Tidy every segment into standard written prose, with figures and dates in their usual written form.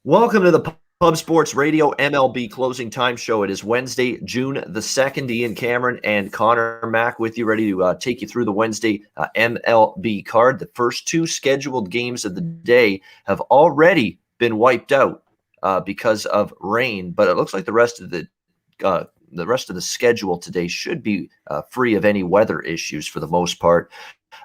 Welcome to the Pub Sports Radio MLB Closing Time Show. It is Wednesday, June the 2nd. Ian Cameron and Conor Mack with you, ready to take you through the Wednesday MLB card. The first two scheduled games of the day have already been wiped out because of rain, but it looks like the rest of the schedule today should be free of any weather issues for the most part.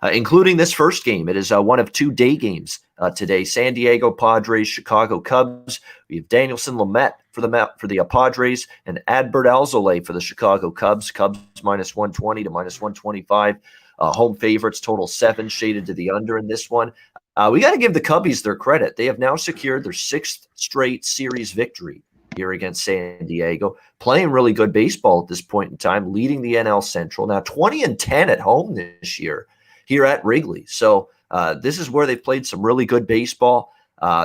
Including this first game. It is one of two day games today. San Diego Padres, Chicago Cubs. We have Danielson Lamet for the Padres and Adbert Alzolay for the Chicago Cubs. Cubs minus 120 to minus 125. Home favorites, total 7, shaded to the under in this one. We got to give the Cubbies their credit. They have now secured their 6th straight series victory here against San Diego, playing really good baseball at this point in time, leading the NL Central. Now 20-10 at home this year here at Wrigley. So this is where they've played some really good baseball.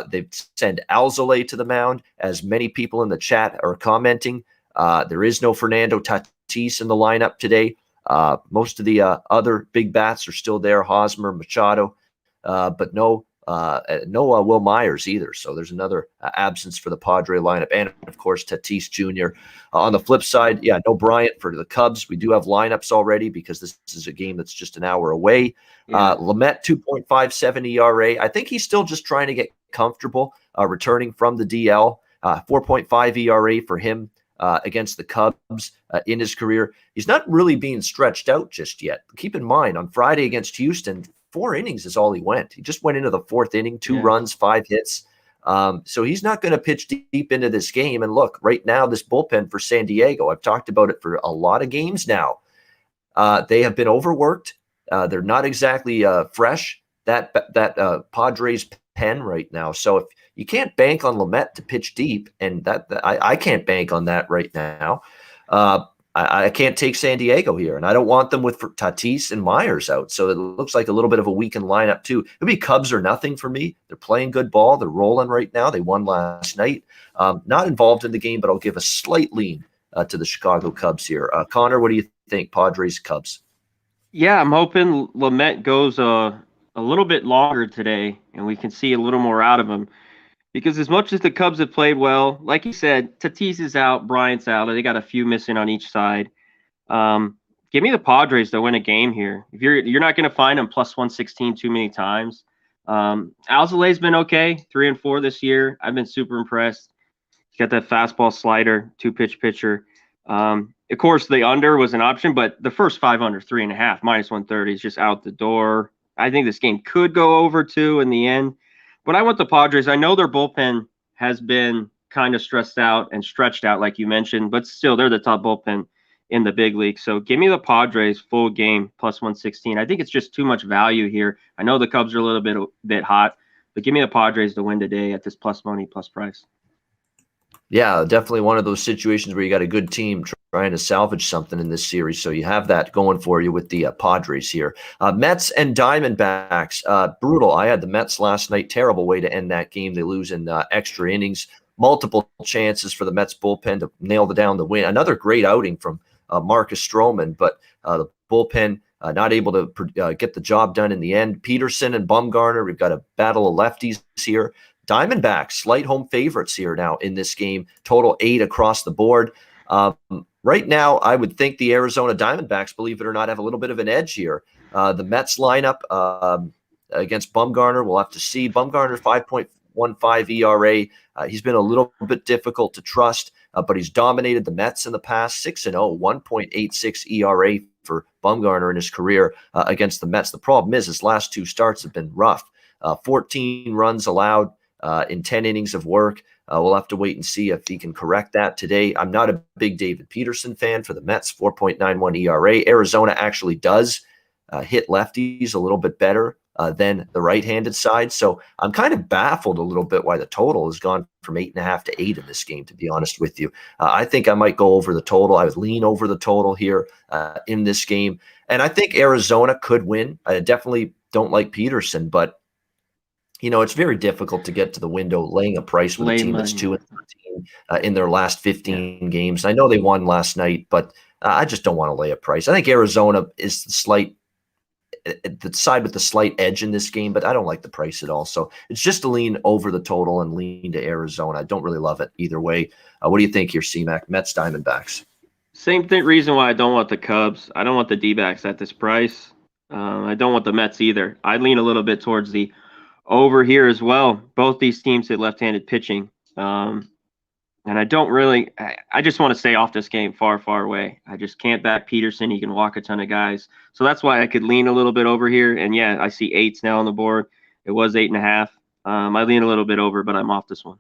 They've sent Alzolay to the mound, as many people in the chat are commenting. There is no Fernando Tatis in the lineup today. Most of the other big bats are still there, Hosmer, Machado, but no Will Myers either. So there's another absence for the Padre lineup. And, of course, Tatis Jr. On the flip side, no Bryant for the Cubs. We do have lineups already because this is a game that's just an hour away. Lamet, 2.57 ERA. I think he's still just trying to get comfortable returning from the DL. 4.5 ERA for him against the Cubs in his career. He's not really being stretched out just yet. Keep in mind, on Friday against Houston, 4 innings is all he went. He just went into the 4th inning, 2 runs, 5 hits. So he's not going to pitch deep into this game. And look, right now, this bullpen for San Diego, I've talked about it for a lot of games now. They have been overworked. They're not exactly fresh, that Padres pen right now. So if you can't bank on Lamet to pitch deep, and I can't bank on that right now, I can't take San Diego here, and I don't want them with Tatis and Myers out. So it looks like a little bit of a weakened lineup too. It'll be Cubs or nothing for me. They're playing good ball. They're rolling right now. They won last night. Not involved in the game, but I'll give a slight lean to the Chicago Cubs here. Conor, what do you think? Padres, Cubs? Yeah, I'm hoping Lamet goes a little bit longer today, and we can see a little more out of him. Because as much as the Cubs have played well, like you said, Tatis is out, Bryant's out. They got a few missing on each side. Give me the Padres to win a game here. If you're not going to find them plus 116 too many times. Alzolay's been okay, 3 and 4 this year. I've been super impressed. He's got that fastball slider, 2-pitch pitcher. Of course, the under was an option, but the first 5 under, 3.5, minus 130 is just out the door. I think this game could go over 2 in the end. But I want the Padres. I know their bullpen has been kind of stressed out and stretched out, like you mentioned, but still, they're the top bullpen in the big league. So give me the Padres full game plus 116. I think it's just too much value here. I know the Cubs are a little bit hot, but give me the Padres to win today at this plus money, plus price. Yeah, definitely one of those situations where you got a good team trying to salvage something in this series. So you have that going for you with the Padres here. Mets and Diamondbacks, brutal. I had the Mets last night. Terrible way to end that game. They lose in extra innings. Multiple chances for the Mets bullpen to nail down the win. Another great outing from Marcus Stroman, but the bullpen not able to get the job done in the end. Peterson and Bumgarner, we've got a battle of lefties here. Diamondbacks, slight home favorites here now in this game. Total 8 across the board. Right now, I would think the Arizona Diamondbacks, believe it or not, have a little bit of an edge here. The Mets lineup against Bumgarner, we'll have to see. Bumgarner, 5.15 ERA. He's been a little bit difficult to trust, but he's dominated the Mets in the past. 6-0, 1.86 ERA for Bumgarner in his career against the Mets. The problem is his last 2 starts have been rough. 14 runs allowed in 10 innings of work. We'll have to wait and see if he can correct that today. I'm not a big David Peterson fan for the Mets, 4.91 ERA. Arizona actually does hit lefties a little bit better than the right-handed side. So I'm kind of baffled a little bit why the total has gone from 8.5 to 8 in this game, to be honest with you. I think I might go over the total. I would lean over the total here in this game. And I think Arizona could win. I definitely don't like Peterson, but it's very difficult to get to the window laying a price with a team that's 2-13 in their last 15 games. I know they won last night, but I just don't want to lay a price. I think Arizona is the slight the side with the slight edge in this game, but I don't like the price at all. So it's just a lean over the total and lean to Arizona. I don't really love it either way. What do you think here, C-Mac? Mets, Diamondbacks. Same thing. Reason why I don't want the Cubs. I don't want the D-backs at this price. I don't want the Mets either. I lean a little bit towards the over here as well. Both these teams hit left-handed pitching. And I don't really – I just want to stay off this game far, far away. I just can't back Peterson. He can walk a ton of guys. So that's why I could lean a little bit over here. And, yeah, I see 8s now on the board. It was 8.5. I lean a little bit over, but I'm off this one.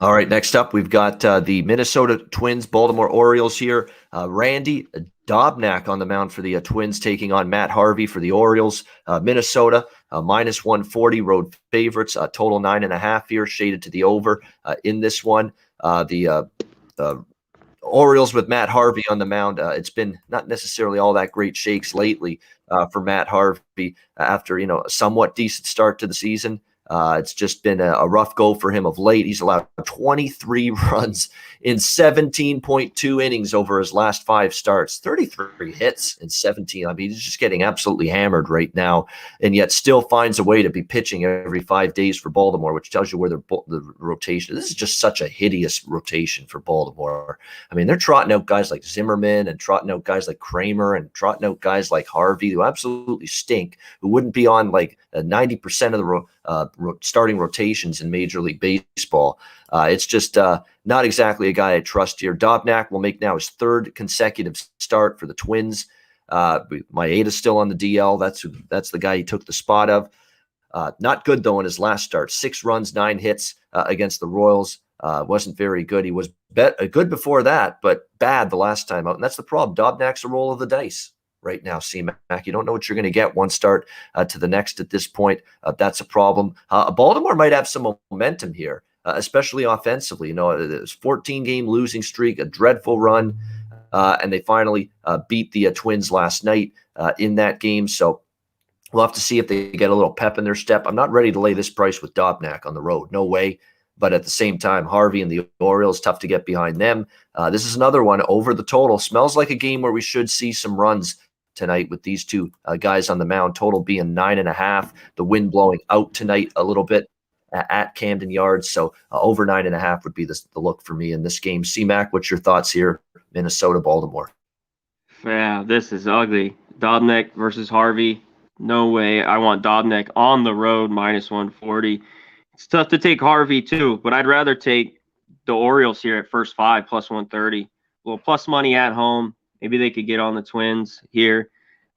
All right, next up, we've got the Minnesota Twins, Baltimore Orioles here. Randy Dobnak on the mound for the Twins, taking on Matt Harvey for the Orioles. Minnesota, minus 140, road favorites, total 9.5 here, shaded to the over in this one. The Orioles with Matt Harvey on the mound, it's been not necessarily all that great shakes lately for Matt Harvey after, a somewhat decent start to the season. It's just been a rough go for him of late. He's allowed 23 runs in 17.2 innings over his last 5 starts, 33 hits in 17. I mean, he's just getting absolutely hammered right now, and yet still finds a way to be pitching every 5 days for Baltimore, which tells you where the rotation. This is just such a hideous rotation for Baltimore. I mean, they're trotting out guys like Zimmerman and trotting out guys like Kramer and trotting out guys like Harvey who absolutely stink, who wouldn't be on like 90% of the starting rotations in Major League Baseball. It's just not exactly a guy I trust here. Dobnak will make now his 3rd consecutive start for the Twins. Maeda's still on the DL. That's the guy he took the spot of. Not good, though, in his last start. 6 runs, 9 hits against the Royals. Wasn't very good. He was good before that, but bad the last time out. And that's the problem. Dobnak's a roll of the dice right now, C-Mac. You don't know what you're going to get one start to the next at this point. That's a problem. Baltimore might have some momentum here, especially offensively. It was 14-game losing streak, a dreadful run, and they finally beat the Twins last night in that game. So we'll have to see if they get a little pep in their step. I'm not ready to lay this price with Dobnak on the road. No way. But at the same time, Harvey and the Orioles, tough to get behind them. This is another one over the total. Smells like a game where we should see some runs tonight with these two guys on the mound, total being 9.5. The wind blowing out tonight a little bit at Camden Yards. So over 9.5 would be the look for me in this game. C-Mac, what's your thoughts here? Minnesota, Baltimore. Yeah, this is ugly. Dobnak versus Harvey. No way. I want Dobnak on the road, minus 140. It's tough to take Harvey too, but I'd rather take the Orioles here at first 5 plus 130. A little plus money at home. Maybe they could get on the Twins here.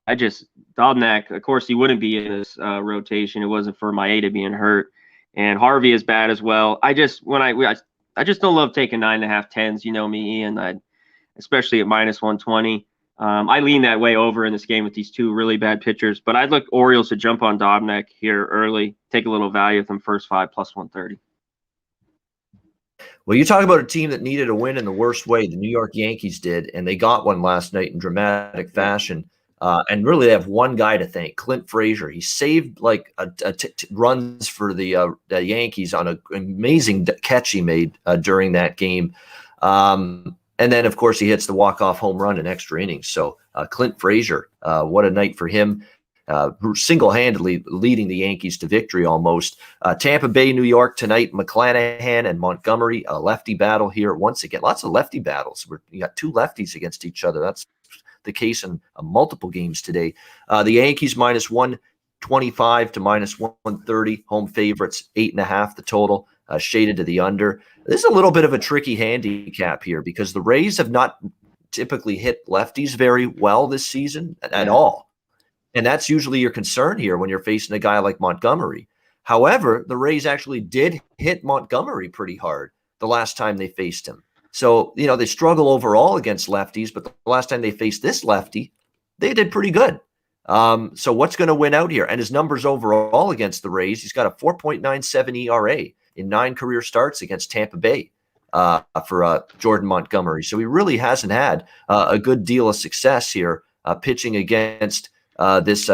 Dobnak, of course, he wouldn't be in this rotation. It wasn't for Maeda being hurt. And Harvey is bad as well. I just don't love taking 9.5 10s. You know me, Ian. Especially at minus 120. I lean that way over in this game with these two really bad pitchers. But I'd look Orioles to jump on Dobnak here early, take a little value with them first 5 plus 130. Well, you talk about a team that needed a win in the worst way. The New York Yankees did, and they got one last night in dramatic fashion. And really, they have one guy to thank, Clint Frazier. He saved like runs for the Yankees on an amazing catch he made during that game. And then, of course, he hits the walk-off home run in extra innings. So Clint Frazier, what a night for him. Single-handedly leading the Yankees to victory almost. Tampa Bay, New York tonight, McClanahan and Montgomery, a lefty battle here once again. Lots of lefty battles. You got 2 lefties against each other. That's the case in multiple games today. The Yankees minus 125 to minus 130. Home favorites, 8.5 the total, shaded to the under. This is a little bit of a tricky handicap here because the Rays have not typically hit lefties very well this season at all. And that's usually your concern here when you're facing a guy like Montgomery. However, the Rays actually did hit Montgomery pretty hard the last time they faced him. So, they struggle overall against lefties, but the last time they faced this lefty, they did pretty good. So what's going to win out here? And his numbers overall against the Rays, he's got a 4.97 ERA in 9 career starts against Tampa Bay for Jordan Montgomery. So he really hasn't had a good deal of success here pitching against this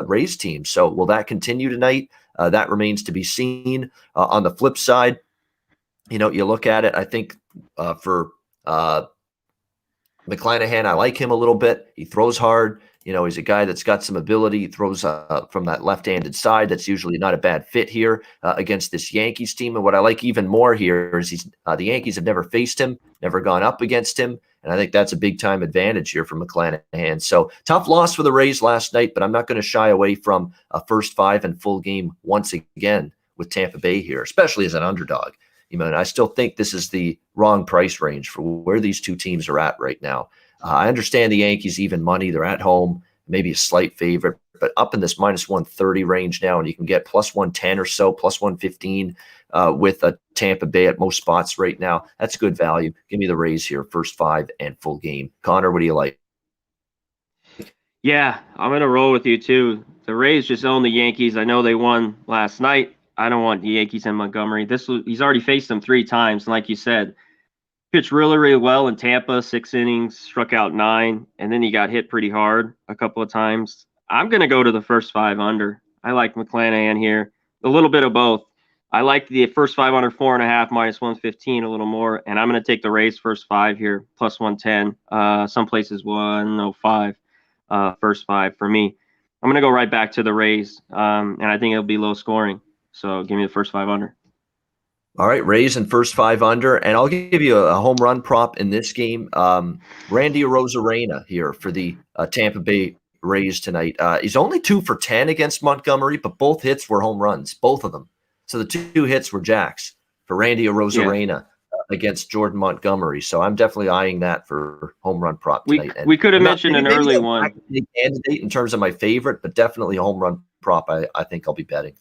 Rays team. So will that continue tonight? That remains to be seen. On the flip side, you look at it, I think for McClanahan, I like him a little bit. He throws hard. He's a guy that's got some ability. He throws from that left-handed side. That's usually not a bad fit here against this Yankees team. And what I like even more here is the Yankees have never faced him, never gone up against him. And I think that's a big-time advantage here for McClanahan. So tough loss for the Rays last night, but I'm not going to shy away from a first 5 and full game once again with Tampa Bay here, especially as an underdog. And I still think this is the wrong price range for where these two teams are at right now. I understand the Yankees even money. They're at home, maybe a slight favorite, but up in this minus 130 range now, and you can get plus 110 or so, plus 115 with a Tampa Bay at most spots right now. That's good value. Give me the Rays here, first 5 and full game. Connor, what do you like? Yeah, I'm going to roll with you too. The Rays just own the Yankees. I know they won last night. I don't want the Yankees in Montgomery. He's already faced them 3 times. And like you said, pitched really, really well in Tampa, 6 innings, struck out 9, and then he got hit pretty hard a couple of times. I'm going to go to the first 5 under. I like McClanahan here. A little bit of both. I like the first 5 under 4.5 minus 115 a little more, and I'm going to take the Rays first 5 here, plus 110. Some places 105 first 5 for me. I'm going to go right back to the Rays, and I think it'll be low scoring. So give me the first 5 under. All right, Rays and first 5 under, and I'll give you a home run prop in this game. Randy Arozarena here for the Tampa Bay Rays tonight. He's only 2 for 10 against Montgomery, but both hits were home runs, both of them. So the 2 hits were jacks for Randy Arozarena against Jordan Montgomery. So I'm definitely eyeing that for home run prop tonight. We could have mentioned an early one. Candidate in terms of my favorite, but definitely a home run prop. I think I'll be betting.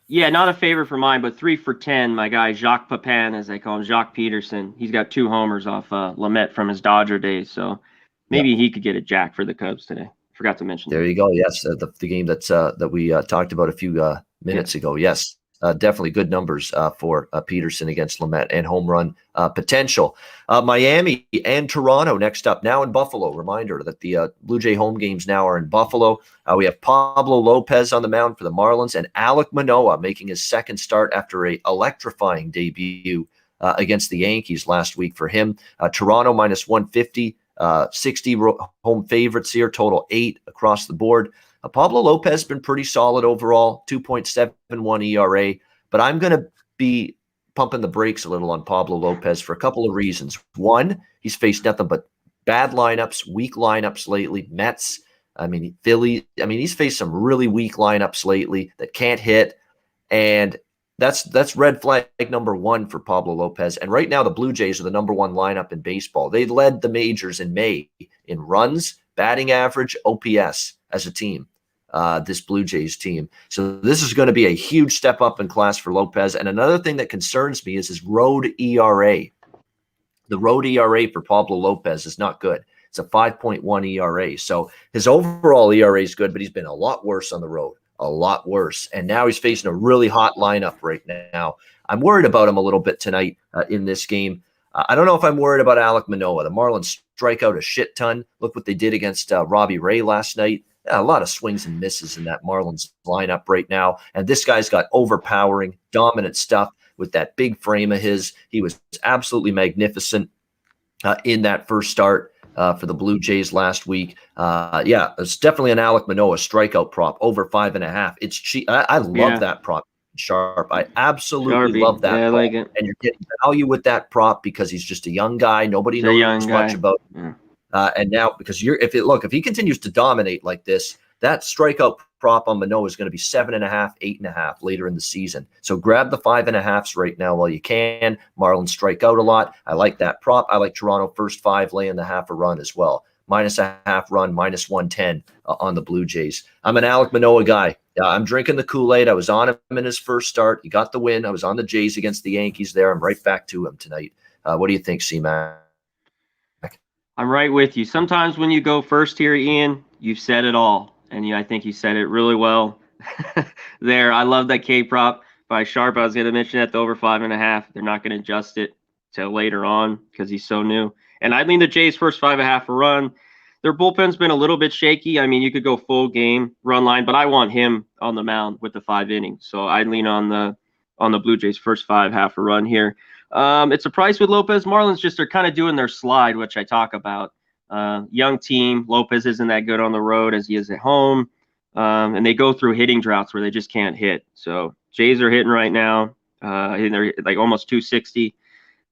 Yeah, not a favorite for mine, but 3 for 10. My guy Jacques Pepin, as they call him, Jacques Peterson. He's got 2 homers off Lamet from his Dodger days, so maybe he could get a jack for the Cubs today. Forgot to mention. There you go. Yes, the game that we talked about a few minutes ago. Yes, definitely good numbers for Peterson against Lamet and home run potential. Miami and Toronto next up. Now in Buffalo. Reminder that the Blue Jay home games now are in Buffalo. We have Pablo Lopez on the mound for the Marlins and Alek Manoah making his second start after a electrifying debut against the Yankees last week for him. Toronto minus 150, 60 home favorites here, total 8 across the board. Pablo Lopez has been pretty solid overall, 2.71 ERA, but I'm going to be pumping the brakes a little on Pablo Lopez for a couple of reasons. One, he's faced nothing but bad lineups, weak lineups lately. Mets, Philly. He's faced some really weak lineups lately that can't hit, and that's red flag number 1 for Pablo Lopez. And right now, the Blue Jays are the number 1 lineup in baseball. They led the majors in May in runs, batting average, OPS as a team. This Blue Jays team. So this is going to be a huge step up in class for Lopez. And another thing that concerns me is his road ERA. The road ERA for Pablo Lopez is not good. It's a 5.1 ERA. So his overall ERA is good, but he's been a lot worse on the road, a lot worse. And now he's facing a really hot lineup right now. I'm worried about him a little bit tonight in this game. I don't know if I'm worried about Alek Manoah. The Marlins strike out a shit ton. Look what they did against Robbie Ray last night. A lot of swings and misses in that Marlins lineup right now. And this guy's got overpowering, dominant stuff with that big frame of his. He was absolutely magnificent in that first start for the Blue Jays last week. It's definitely an Alek Manoah strikeout prop, over 5.5. It's cheap. I love that prop. Sharp. I absolutely love that. Yeah, I like it. And you're getting value with that prop because he's just a young guy. Nobody knows much about him. And now, because if he continues to dominate like this, that strikeout prop on Manoah is going to be 7.5, 8.5 later in the season. So grab the 5.5s right now while you can. Marlins strike out a lot. I like that prop. I like Toronto first 5 laying the half a run as well. Minus a half run, minus 110 on the Blue Jays. I'm an Alek Manoah guy. I'm drinking the Kool-Aid. I was on him in his first start. He got the win. I was on the Jays against the Yankees there. I'm right back to him tonight. What do you think, C-Mac? I'm right with you. Sometimes when you go first here, Ian, you've said it all. And I think you said it really well there. I love that K prop by Sharp. I was going to mention that the over 5.5. They're not going to adjust it till later on because he's so new. And I lean the Jays first 5.5 a run. Their bullpen's been a little bit shaky. You could go full game run line, but I want him on the mound with the 5 innings. So I lean on the Blue Jays first 5 half a run here. It's a price with Lopez. Marlins they're kind of doing their slide, which I talk about. Young team. Lopez isn't that good on the road as he is at home. And they go through hitting droughts where they just can't hit. So Jays are hitting right now. And they're like almost 260,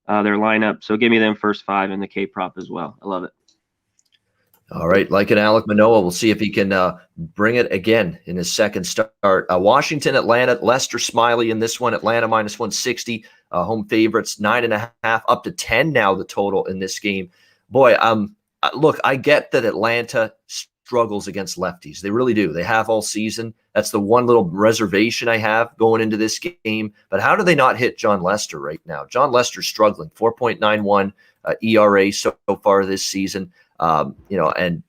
their lineup. So give me them first 5 in the K prop as well. I love it. All right, like an Alek Manoah, we'll see if he can bring it again in his second start. Washington, Atlanta, Lester Smiley in this one. Atlanta minus 160, home favorites, 9.5, up to 10 now the total in this game. Boy, look, I get that Atlanta struggles against lefties. They really do. They have all season. That's the one little reservation I have going into this game. But how do they not hit John Lester right now? John Lester's struggling, 4.91 ERA so far this season. And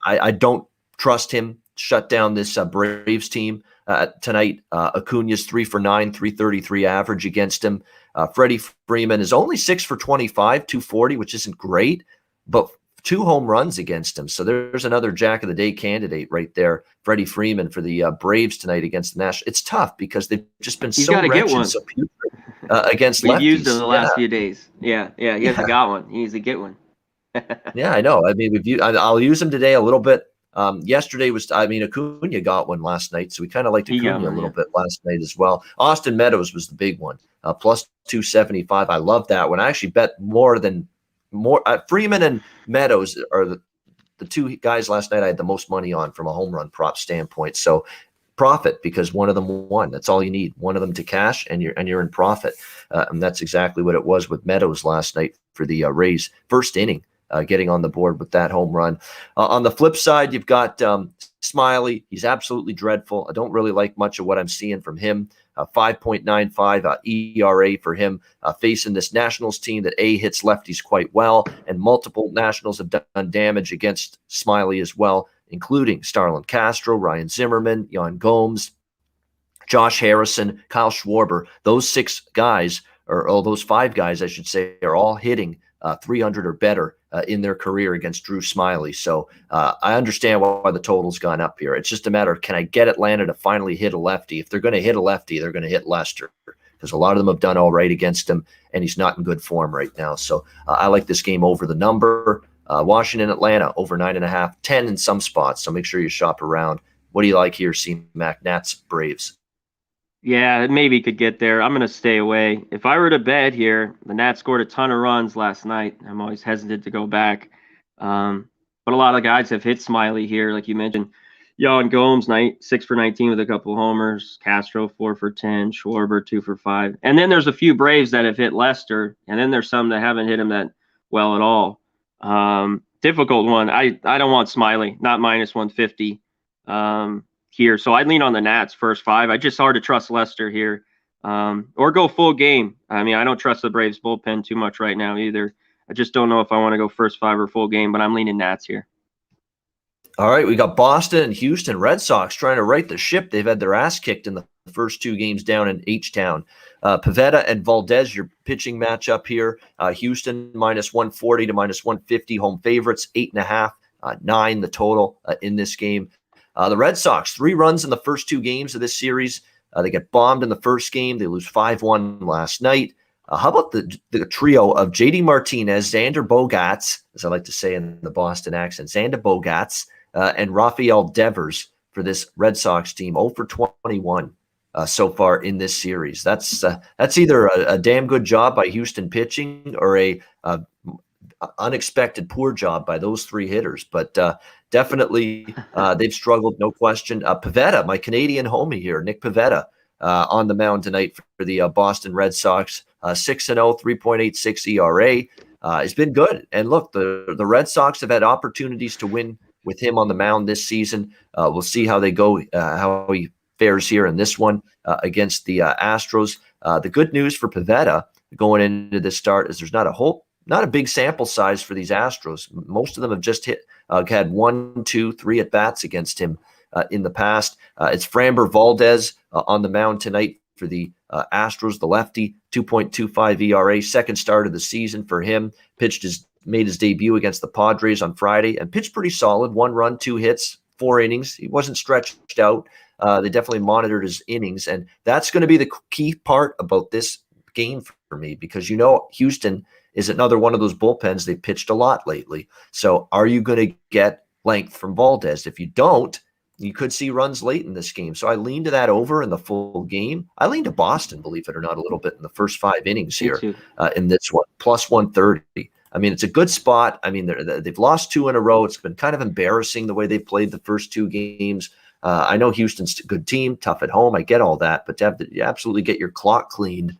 I don't trust him. Shut down this Braves team tonight. Acuna's 3 for 9, 333 average against him. Freddie Freeman is only 6 for 25, 240, which isn't great, but 2 home runs against him. So there's another Jack of the Day candidate right there, Freddie Freeman for the Braves tonight against the Nationals. It's tough because they've just been so wretched, so putrid against lefties. We've used him the last few days. Yeah, he hasn't got one. He needs to get one. Yeah, I know. I mean, I'll use him today a little bit. Yesterday Acuna got one last night, so we kind of liked Acuna a little bit last night as well. Austin Meadows was the big one, plus 275. I love that one. I actually bet more. Freeman and Meadows are the 2 guys last night I had the most money on from a home run prop standpoint. So profit because one of them won. That's all you need. One of them to cash, and you're in profit. And that's exactly what it was with Meadows last night for the Rays. First inning. Getting on the board with that home run. On the flip side, you've got Smiley. He's absolutely dreadful. I don't really like much of what I'm seeing from him. 5.95 ERA for him, facing this Nationals team that hits lefties quite well, and multiple Nationals have done damage against Smiley as well, including Starlin Castro, Ryan Zimmerman, Yan Gomes, Josh Harrison, Kyle Schwarber. Those 6 guys, or those 5 guys, I should say, are all hitting 300 or better in their career against Drew Smiley. So I understand why the total's gone up here. It's just a matter of, can I get Atlanta to finally hit a lefty? If they're going to hit a lefty, they're going to hit Lester, because a lot of them have done all right against him, and he's not in good form right now. So I like this game over the number. Washington, Atlanta, over 9.5, 10 in some spots. So make sure you shop around. What do you like here, C-Mac? Nats, Braves? Yeah, it maybe could get there. I'm going to stay away. If I were to bet here, the Nats scored a ton of runs last night. I'm always hesitant to go back. But a lot of guys have hit Smiley here, like you mentioned. Yan Gomes, 6 for 19 with a couple of homers. Castro, 4 for 10. Schwarber, 2 for 5. And then there's a few Braves that have hit Lester. And then there's some that haven't hit him that well at all. Difficult one. I don't want Smiley, not minus 150. Here, so I'd lean on the Nats first 5. I just hard to trust Lester here, or go full game. I mean, I don't trust the Braves bullpen too much right now either. I just don't know if I want to go first 5 or full game, but I'm leaning Nats here. All right, we got Boston and Houston Red Sox trying to right the ship. They've had their ass kicked in the first 2 games down in H-Town. Pivetta and Valdez, your pitching matchup here. Houston minus 140 to minus 150, home favorites, 8.5, 9 the total in this game. The Red Sox, 3 runs in the first 2 games of this series. They get bombed in the first game. They lose 5-1 last night. How about the trio of JD Martinez, Xander Bogaerts, as I like to say in the Boston accent, Xander Bogaerts, and Rafael Devers for this Red Sox team, 0 for 21 so far in this series. That's either a damn good job by Houston pitching or a unexpected poor job by those 3 hitters, but definitely they've struggled, no question. Pivetta, my Canadian homie here, Nick Pivetta, on the mound tonight for the Boston Red Sox, 6-0, 3.86 ERA. Has been good. And look, the Red Sox have had opportunities to win with him on the mound this season. We'll see how they go, how he fares here in this one against the Astros. The good news for Pivetta going into this start is there's not a big sample size for these Astros. Most of them have just had 1, 2, 3 at-bats against him in the past. It's Framber Valdez on the mound tonight for the Astros, the lefty, 2.25 ERA, second start of the season for him. Made his debut against the Padres on Friday and pitched pretty solid. 1 run, 2 hits, 4 innings. He wasn't stretched out. They definitely monitored his innings, and that's going to be the key part about this game for me, because Houston is another one of those bullpens. They pitched a lot lately. So are you going to get length from Valdez? If you don't, you could see runs late in this game. So I lean to that over in the full game. I lean to Boston, believe it or not, a little bit in the first 5 innings here in this one, plus 130. I mean, it's a good spot. I mean, they've lost 2 in a row. It's been kind of embarrassing the way they've played the first 2 games. I know Houston's a good team, tough at home. I get all that, but you absolutely get your clock cleaned,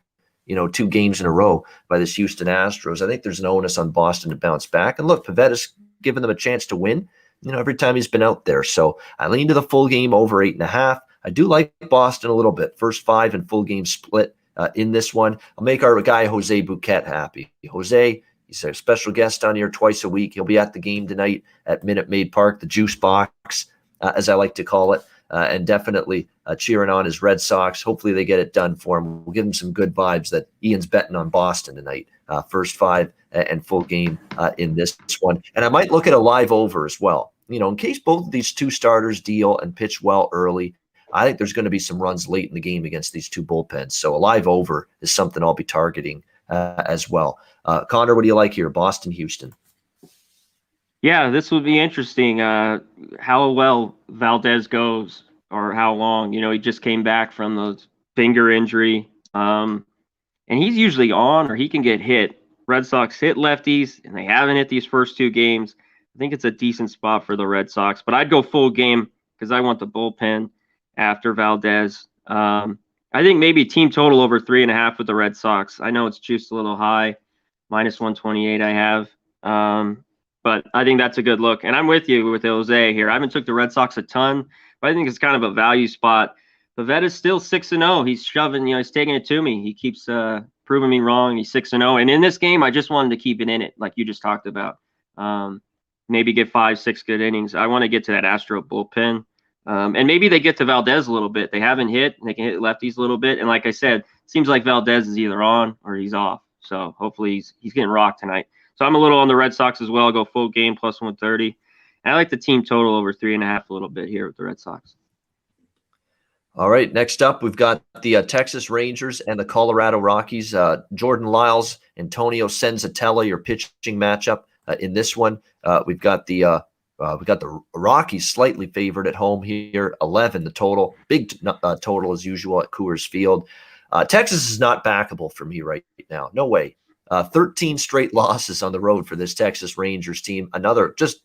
2 games in a row by this Houston Astros. I think there's an onus on Boston to bounce back. And look, Pavetta's given them a chance to win, every time he's been out there. So I lean to the full game over 8.5. I do like Boston a little bit. First 5 and full game split in this one. I'll make our guy Jose Bouquet happy. Jose, he's a special guest on here twice a week. He'll be at the game tonight at Minute Maid Park, the Juice Box, as I like to call it, and definitely cheering on his Red Sox. Hopefully they get it done for him. We'll give him some good vibes that Ian's betting on Boston tonight. First 5 and full game in this one. And I might look at a live over as well. In case both of these 2 starters deal and pitch well early, I think there's going to be some runs late in the game against these 2 bullpens. So a live over is something I'll be targeting as well. Conor, what do you like here? Boston, Houston. Yeah, this would be interesting. How well Valdez goes, or how long. He just came back from the finger injury, and he's usually on, or he can get hit. Red Sox hit lefties, and they haven't hit these first 2 games. I think it's a decent spot for the Red Sox, but I'd go full game because I want the bullpen after Valdez. I think maybe team total over 3.5 with the Red Sox. I know it's juiced a little high, minus 128 I have. But I think that's a good look. And I'm with you with Jose here. I haven't took the Red Sox a ton, but I think it's kind of a value spot. Pavetta's still 6-0. He's shoving, he's taking it to me. He keeps proving me wrong. He's 6-0. And in this game, I just wanted to keep it in it, like you just talked about. Maybe get 5-6 good innings. I want to get to that Astro bullpen. And maybe they get to Valdez a little bit. They haven't hit. They can hit lefties a little bit. And like I said, it seems like Valdez is either on or he's off. So hopefully he's getting rocked tonight. So I'm a little on the Red Sox as well. I'll go full game plus 130. And I like the team total over 3.5 a little bit here with the Red Sox. All right, next up, we've got the Texas Rangers and the Colorado Rockies. Jordan Lyles, Antonio Senzatella, your pitching matchup in this one. We've got the Rockies slightly favored at home here, 11 the total. Big total as usual at Coors Field. Texas is not backable for me right now. No way. 13 straight losses on the road for this Texas Rangers team. Another just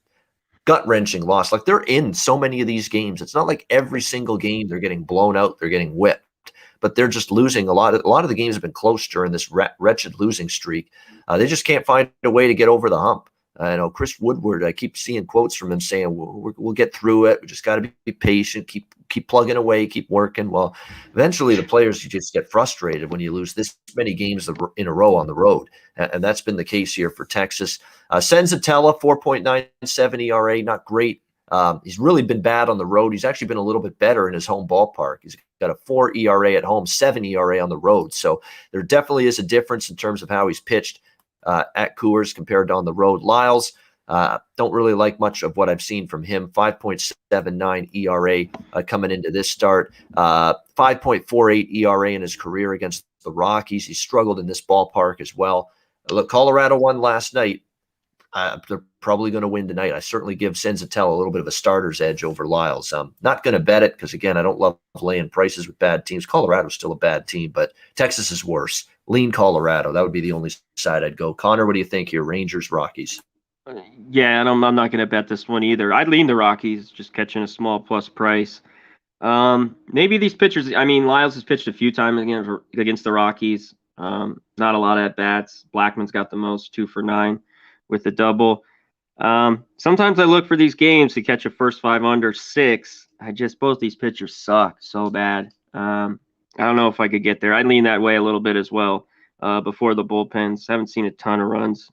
gut-wrenching loss. Like, they're in so many of these games. It's not like every single game they're getting blown out, they're getting whipped, but they're just losing a lot. A lot of the games have been close during this wretched losing streak. They just can't find a way to get over the hump. I know Chris Woodward, I keep seeing quotes from him saying, we'll get through it. We just got to be patient, keep plugging away, keep working. Well, eventually the players, you just get frustrated when you lose this many games in a row on the road. And that's been the case here for Texas. Senzatella, 4.97 ERA, not great. He's really been bad on the road. He's actually been a little bit better in his home ballpark. He's got a 4 ERA at home, 7 ERA on the road. So there definitely is a difference in terms of how he's pitched at Coors compared to on the road. Lyles, don't really like much of what I've seen from him. 5.79 ERA coming into this start. 5.48 ERA in his career against the Rockies. He struggled in this ballpark as well. Look, Colorado won last night. They're probably going to win tonight. I certainly give Senzatella a little bit of a starter's edge over Lyles. I'm not going to bet it because, again, I don't love laying prices with bad teams. Colorado's still a bad team, but Texas is worse. Lean Colorado. That would be the only side I'd go. Conor, what do you think here? Rangers, Rockies? Yeah, and I'm not going to bet this one either. I'd lean the Rockies, just catching a small plus price. Maybe these pitchers, Lyles has pitched a few times against the Rockies. Not a lot of at-bats. Blackman's got the most, 2 for 9 with the double. Sometimes I look for these games to catch a first 5 under 6. Both these pitchers suck so bad. I don't know if I could get there. I'd lean that way a little bit as well before the bullpens. Haven't seen a ton of runs.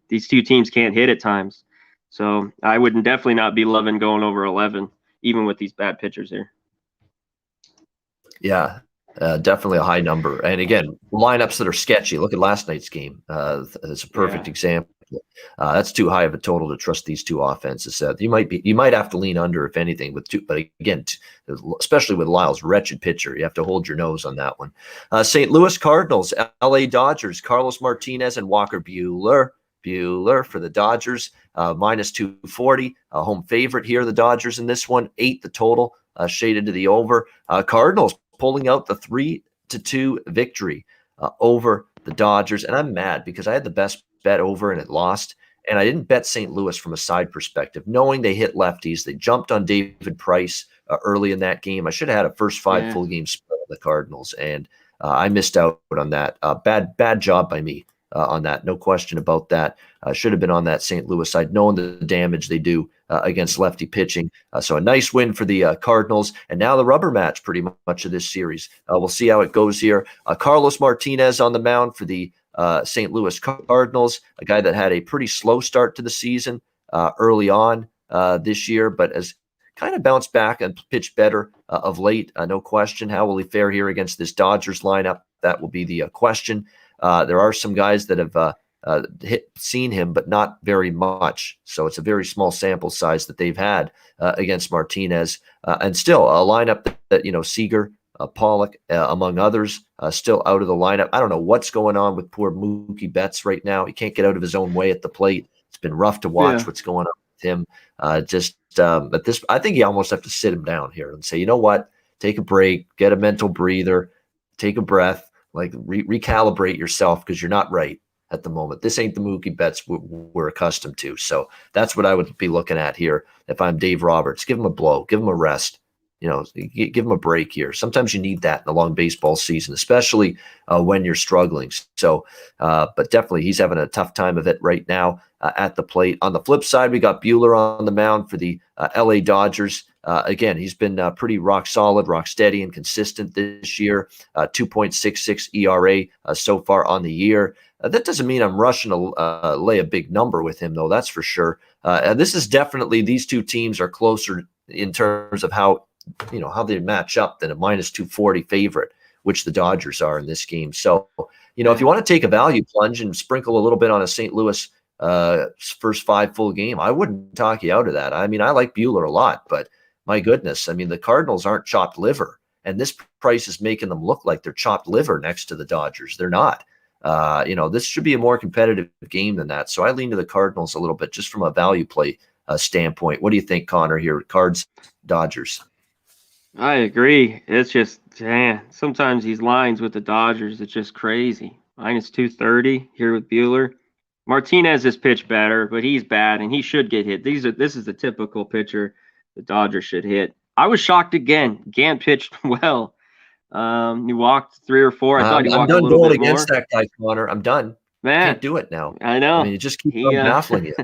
These two teams can't hit at times. So I would definitely not be loving going over 11, even with these bad pitchers here. Yeah, definitely a high number. And again, lineups that are sketchy. Look at last night's game. It's a perfect example example. That's too high of a total to trust these two offenses. You might have to lean under if anything with two, but again, especially with Lyle's wretched pitcher, you have to hold your nose on that one. St. Louis Cardinals, LA Dodgers, Carlos Martinez and Walker Buehler. Buehler for the Dodgers, minus 240. Home favorite here, the Dodgers in this one. 8 the total, shaded to the over. Cardinals pulling out the 3-2 victory over the Dodgers. And I'm mad because I had the best bet over and it lost. And I didn't bet St. Louis from a side perspective, knowing they hit lefties. They jumped on David Price early in that game. I should have had a first 5 full game spread on the Cardinals, and I missed out on that. Bad job by me on that. No question about that. Should have been on that St. Louis side, knowing the damage they do against lefty pitching. So a nice win for the Cardinals. And now the rubber match pretty much of this series. We'll see how it goes here. Carlos Martinez on the mound for the St. Louis Cardinals, a guy that had a pretty slow start to the season early on this year, but has kind of bounced back and pitched better of late. No question. How will he fare here against this Dodgers lineup? That will be the question. There are some guys that have seen him, but not very much. So it's a very small sample size that they've had against Martinez. And still a lineup that Seager, Pollock, among others, still out of the lineup. I don't know what's going on with poor Mookie Betts right now. He can't get out of his own way at the plate. It's been rough to watch what's going on with him. But this, I think you almost have to sit him down here and say, you know what, take a break, get a mental breather, take a breath. Like recalibrate yourself because you're not right at the moment. This ain't the Mookie Betts we're accustomed to. So that's what I would be looking at here if I'm Dave Roberts. Give him a blow. Give him a rest. Give him a break here. Sometimes you need that in a long baseball season, especially when you're struggling. So, but definitely he's having a tough time of it right now at the plate. On the flip side, we got Buehler on the mound for the LA Dodgers. Again, he's been pretty rock solid, rock steady, and consistent this year. 2.66 ERA so far on the year. That doesn't mean I'm rushing to lay a big number with him, though. That's for sure. And this is definitely, these two teams are closer in terms of how they match up than a minus 240 favorite, which the Dodgers are in this game. So, if you want to take a value plunge and sprinkle a little bit on a St. Louis first 5 full game, I wouldn't talk you out of that. I mean, I like Buehler a lot, but my goodness, I mean, the Cardinals aren't chopped liver, and this price is making them look like they're chopped liver next to the Dodgers. They're not. This should be a more competitive game than that. So I lean to the Cardinals a little bit just from a value play standpoint. What do you think, Connor, here? Cards, Dodgers. I agree. It's just, sometimes these lines with the Dodgers, it's just crazy. Minus 230 here with Buehler. Martinez has pitched better, but he's bad, and he should get hit. This is the typical pitcher the Dodgers should hit. I was shocked again. Gant pitched well. He walked 3 or 4. I thought he walked a little bit more. I'm done going against that guy, Conor. I'm done. Man, can't do it now. I know. I mean, it just keeps baffling you.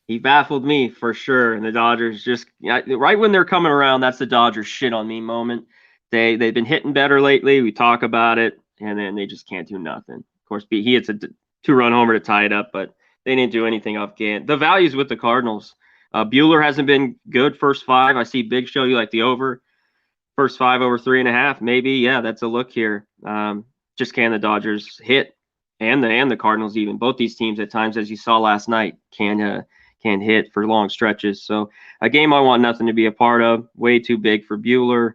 He baffled me for sure. And the Dodgers just right when they're coming around, that's the Dodgers shit on me moment. They've been hitting better lately. We talk about it, and then they just can't do nothing. Of course, he hits a 2-run homer to tie it up, but they didn't do anything off Gant. The values with the Cardinals. Buehler hasn't been good first 5. I see Big Show, you like the over. First 5 over 3.5, maybe. Yeah, that's a look here. Just can the Dodgers hit, and the Cardinals even. Both these teams at times, as you saw last night, can hit for long stretches. So a game I want nothing to be a part of. Way too big for Buehler.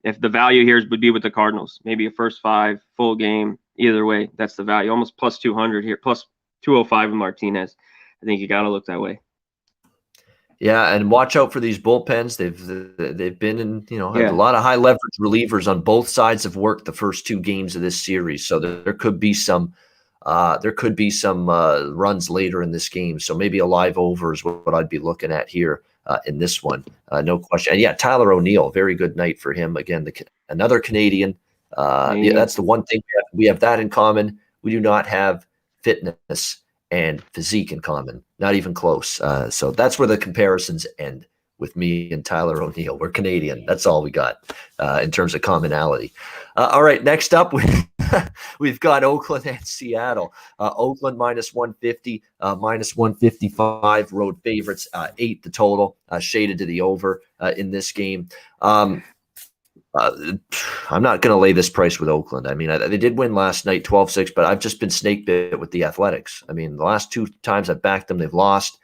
If the value here would be with the Cardinals, maybe a first 5 full game. Either way, that's the value. Almost plus 200 here, plus 205 with Martinez. I think you got to look that way. Yeah, and watch out for these bullpens. They've been in, have a lot of high leverage relievers on both sides of work the first 2 games of this series. So there could be some runs later in this game. So maybe a live over is what I'd be looking at here in this one. No question. And yeah, Tyler O'Neill, very good night for him. Again, another Canadian. Yeah, that's the one thing we have that in common. We do not have fitness and physique in common, not even close. So that's where the comparisons end with me and Tyler O'Neill. We're Canadian. That's all we got in terms of commonality. All right, next up, we've got Oakland and Seattle. Oakland minus 150, minus 155, road favorites, 8 the total, shaded to the over in this game. I'm not going to lay this price with Oakland. I mean, they did win last night 12-6, but I've just been snake bit with the Athletics. I mean, the last 2 times I've backed them, they've lost.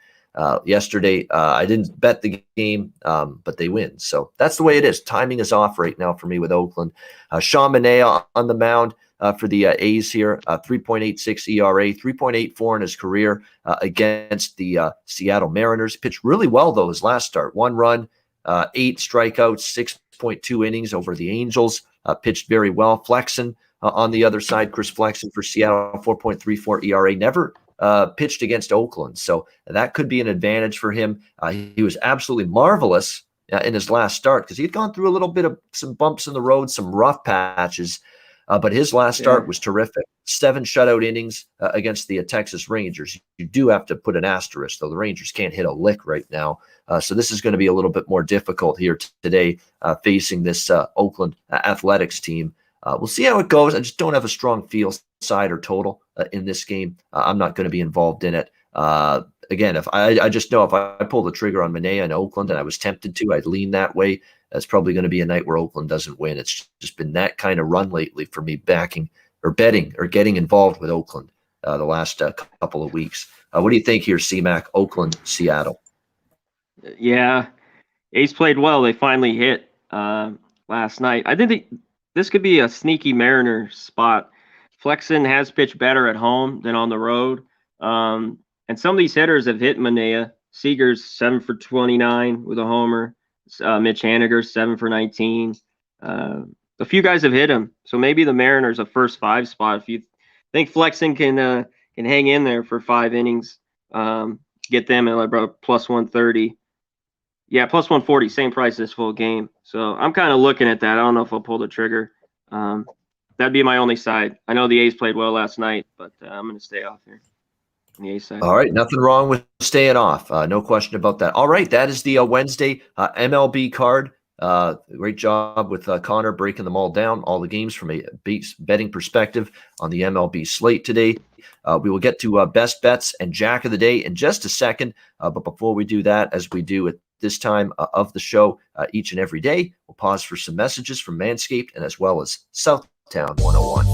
Yesterday, I didn't bet the game, but they win. So that's the way it is. Timing is off right now for me with Oakland. Sean Manaea on the mound for the A's here, 3.86 ERA, 3.84 in his career against the Seattle Mariners. Pitched really well, though, his last start. 1 run, 8 strikeouts, 6.2 innings over the Angels. Pitched very well. Flexen on the other side, Chris Flexen for Seattle, 4.34 ERA. Never pitched against Oakland. So that could be an advantage for him. He was absolutely marvelous in his last start because he had gone through a little bit of some bumps in the road, some rough patches. But his last start was terrific. 7 shutout innings against the Texas Rangers. You do have to put an asterisk, though. The Rangers can't hit a lick right now. So this is going to be a little bit more difficult here today facing this Oakland Athletics team. We'll see how it goes. I just don't have a strong feel side or total in this game. I'm not going to be involved in it. Again, if I just know if I pull the trigger on Manaea in Oakland and I was tempted to, I'd lean that way. That's probably going to be a night where Oakland doesn't win. It's just been that kind of run lately for me backing or betting or getting involved with Oakland the last couple of weeks. What do you think here, C-Mac, Oakland, Seattle? Yeah, A's played well. They finally hit last night. I think this could be a sneaky Mariner spot. Flexen has pitched better at home than on the road. And some of these hitters have hit Manaea. Seager's 7 for 29 with a homer. Mitch Haniger 7 for 19. A few guys have hit him, so maybe the Mariners a first 5 spot. If you think Flexen can hang in there for 5 innings, get them at about plus 130. Yeah, plus 140, same price this full game. So I'm kind of looking at that. I don't know if I'll pull the trigger. That'd be my only side. I know the A's played well last night, but I'm going to stay off here. On the A's side. All right, nothing wrong with staying off. No question about that. All right, that is the Wednesday MLB card. Great job with Conor breaking them all down, all the games from a betting perspective on the MLB slate today. We will get to best bets and Jack of the Day in just a second. But before we do that, as we do at this time of the show each and every day, we'll pause for some messages from Manscaped and as well as Southtown 101.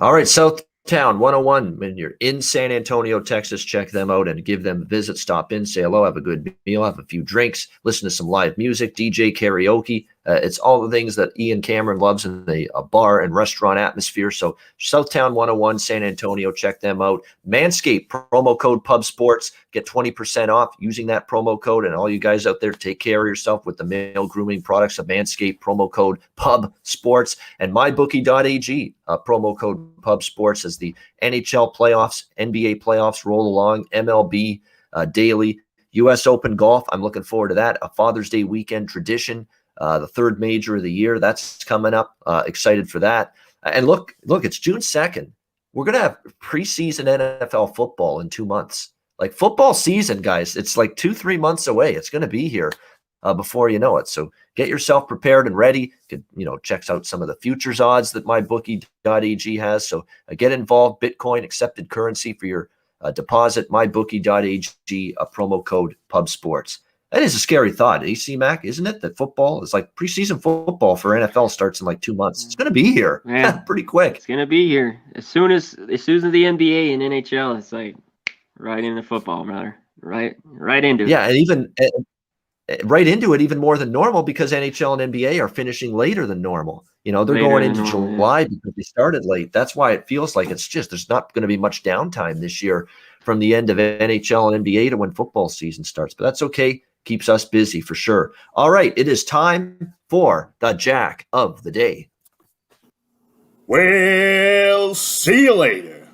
All right, Southtown 101. When you're in San Antonio, Texas, check them out and give them a visit. Stop in, say hello, have a good meal, have a few drinks, listen to some live music, DJ karaoke. It's all the things that Ian Cameron loves in a bar and restaurant atmosphere. So Southtown 101, San Antonio, check them out. Manscaped, promo code PubSports. Get 20% off using that promo code. And all you guys out there, take care of yourself with the male grooming products of Manscaped, promo code PubSports. And MyBookie.ag, promo code PubSports as the NHL playoffs, NBA playoffs roll along, MLB daily, U.S. Open golf. I'm looking forward to that. A Father's Day weekend tradition. The third major of the year. That's coming up. Excited for that. And look, it's June 2nd. We're going to have preseason NFL football in 2 months. Like football season, guys, it's like 2-3 months away. It's going to be here before you know it. So get yourself prepared and ready. Checks out some of the futures odds that MyBookie.ag has. So get involved. Bitcoin, accepted currency for your deposit. MyBookie.ag, a promo code PubSports. That is a scary thought, AC Mac, isn't it? That football is like preseason football for NFL starts in like 2 months. It's going to be here, pretty quick. It's going to be here as soon as the NBA and NHL. It's like right into football, brother. Right into it. Yeah, and right into it even more than normal because NHL and NBA are finishing later than normal. They're Later going than into normal, July because they started late. That's why it feels like there's not going to be much downtime this year from the end of NHL and NBA to when football season starts. But that's okay. Keeps us busy for sure. All right, it is time for the Jack of the Day. We'll see you later.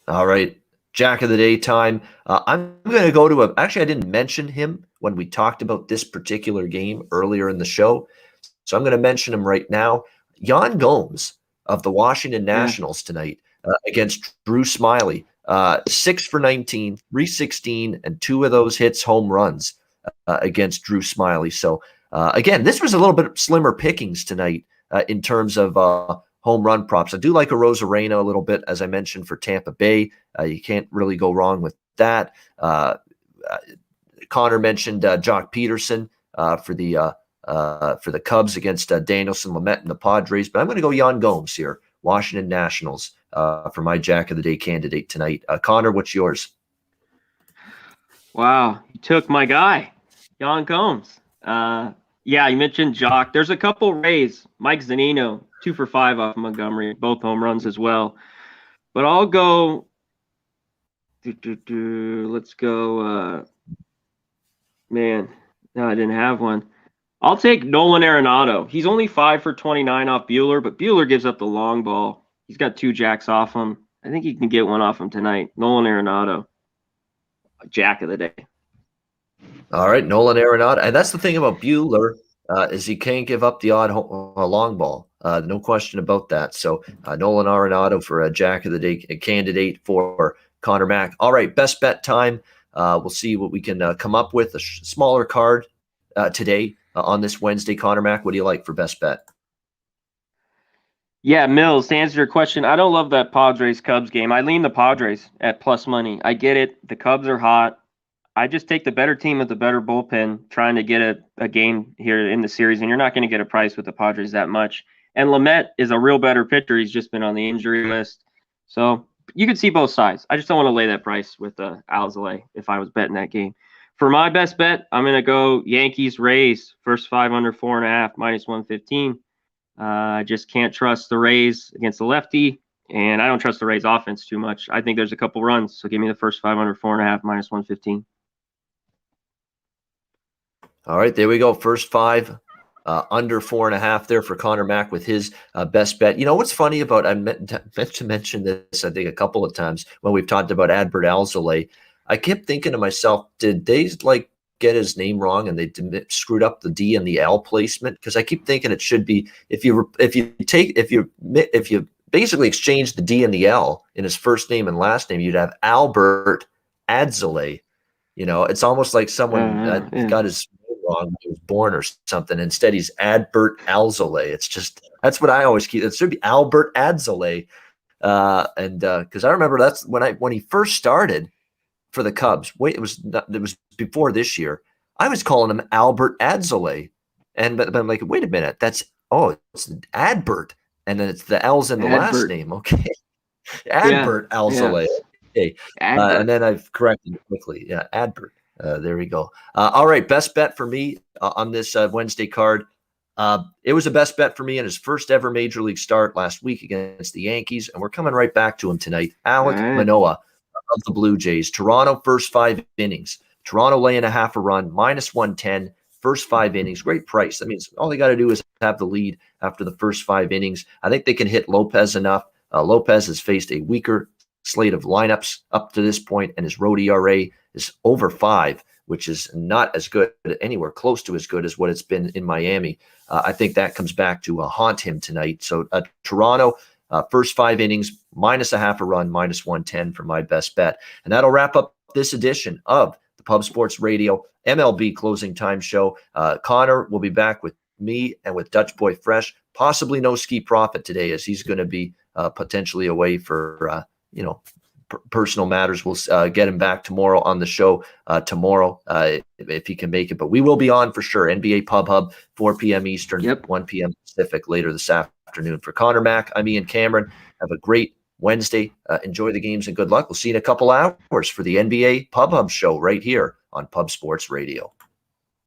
All right, Jack of the Day time. I'm going to go to actually, I didn't mention him when we talked about this particular game earlier in the show. So I'm going to mention him right now. Yan Gomes of the Washington Nationals tonight against Drew Smyly. 6 for 19, 316, and 2 of those hits home runs against Drew Smyly. So again, this was a little bit slimmer pickings tonight in terms of home run props. I do like a Rosarena a little bit, as I mentioned, for Tampa Bay. You can't really go wrong with that. Conor mentioned Jock Peterson for the Cubs against Danielson, Lamet, and the Padres. But I'm going to go Yan Gomes here, Washington Nationals, for my Jack of the Day candidate tonight. Conor, what's yours? Wow, you took my guy, Yan Gomes. Yeah, you mentioned Jock. There's a couple Rays. Mike Zunino, 2 for 5 off Montgomery, both home runs as well. But I'll go. Let's go. Man, no, I didn't have one. I'll take Nolan Arenado. He's only 5 for 29 off Buehler, but Buehler gives up the long ball. He's got 2 jacks off him. I think he can get one off him tonight. Nolan Arenado, Jack of the Day. All right, Nolan Arenado. And that's the thing about Buehler is he can't give up the odd long ball. No question about that. So Nolan Arenado for a Jack of the Day candidate for Conor Mack. All right, best bet time. We'll see what we can come up with. A smaller card today on this Wednesday. Conor Mack, what do you like for best bet? Yeah, Mills, to answer your question, I don't love that Padres-Cubs game. I lean the Padres at plus money. I get it. The Cubs are hot. I just take the better team with the better bullpen trying to get a game here in the series, and you're not going to get a price with the Padres that much. And Lamet is a real better pitcher. He's just been on the injury list. So you can see both sides. I just don't want to lay that price with Alzolay if I was betting that game. For my best bet, I'm going to go Yankees-Rays, first 5 under 4.5, minus 115. I just can't trust the Rays against the lefty, and I don't trust the Rays offense too much. I think there's a couple runs, so give me the first 5 under 4.5, minus 115. All right, there we go. First 5 under 4.5 there for Conor Mack with his best bet. You know what's funny about, I meant to mention this, I think, a couple of times when we've talked about Adbert Alzolay. I kept thinking to myself, did they get his name wrong and they screwed up the D and the L placement? Because I keep thinking it should be if you basically exchange the D and the L in his first name and last name, you'd have Albert Adzolay. It's almost like someone got his name wrong when he was born or something. Instead, he's Adbert Alzolay. It's just, that's what I always keep. It should be Albert Adzolay. And because I remember that's when he first started for the Cubs. It was before this year. I was calling him Albert Adzolay, but I'm like, wait a minute, it's Adbert, and then it's the L's in the last name. Okay, Adbert Alzolay. Yes. Okay, and then I've corrected it quickly. Yeah, Adbert. There we go. All right, best bet for me on this Wednesday card. It was a best bet for me in his first ever major league start last week against the Yankees, and we're coming right back to him tonight. Alek Manoah of the Blue Jays. Toronto first 5 innings. Toronto laying a half a run, minus 110. First 5 innings, great price. That means all they got to do is have the lead after the first 5 innings. I think they can hit Lopez enough. Lopez has faced a weaker slate of lineups up to this point, and his road ERA is over 5, which is not as good, anywhere close to as good as what it's been in Miami. I think that comes back to haunt him tonight. So Toronto, first 5 innings, minus a half a run, minus 110 for my best bet. And that'll wrap up this edition of the Pub Sports Radio MLB Closing Time Show. Conor will be back with me and with Dutch Boy Fresh. Possibly no Ski Profit today, as he's going to be potentially away for personal matters. We'll get him back tomorrow on the show tomorrow if he can make it. But we will be on for sure. NBA Pub Hub, 4 p.m. Eastern, 1 p.m. Pacific later this afternoon. For Conor Mack, I'm Ian Cameron. Have a great Wednesday. Enjoy the games and good luck. We'll see you in a couple hours for the NBA Pub Hub show right here on Pub Sports Radio.